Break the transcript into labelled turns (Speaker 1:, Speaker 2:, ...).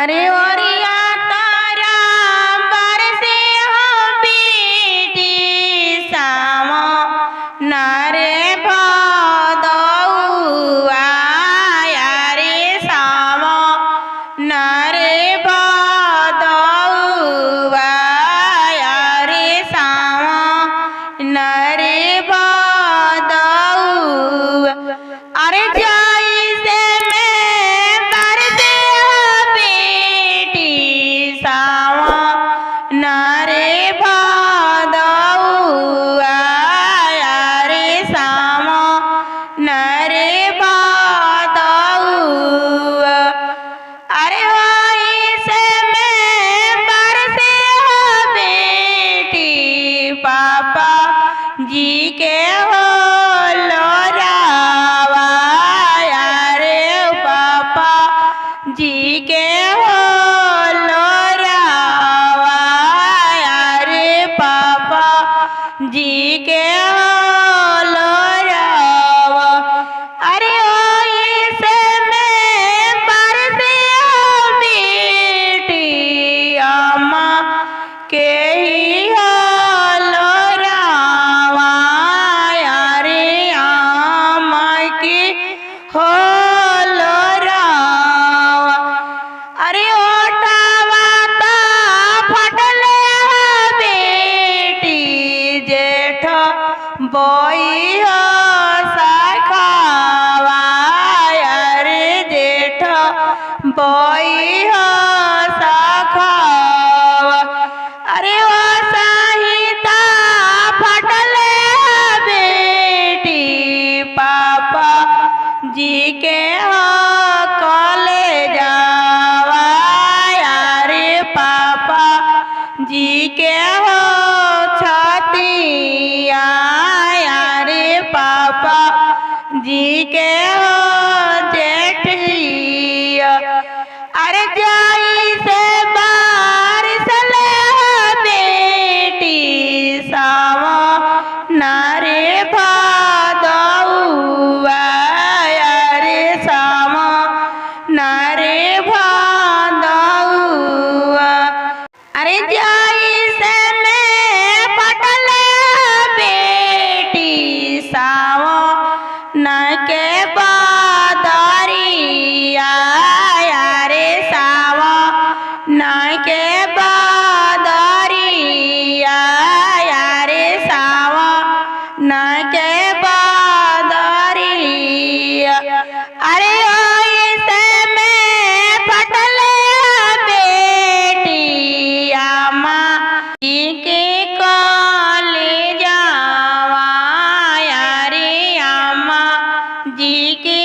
Speaker 1: अरे ओरिया तारा बरसे हो बीटी सामो नारे भदौआ रे सामो नारे भदौआ रे सामो नारे भदौआ अरे जाई से नारे भदौआ रे सामो नारे भदौआ अरे वही से मैं बरसे हो बेटी पापा जी के हो लोरावा रे पापा जी के हो जी के लोरावा अरे ओही से मैं बरसे हो बेटी अम्मा के ही हो लोरावा रे अम्मा की हो लोरावा अरे ओटावा ता फटले बोई हो सखावा रे जेठ बोई हो सखावा अरे वो साहिता फटले बेटी पापा जी के हो कॉले जावा रे पापा जी के हो छतिया पापा जी के हो जेठिया अरे जाई से बारिश ले बेटी सामो नारे भदौआ रे सामो नारे भदौआ अरे जाई से सावो न के बादरिया रे सावो न के बादरिया रे सावो न के बादरिया अरे ओही से मैं फटले बेटी अम्मा जी के जी के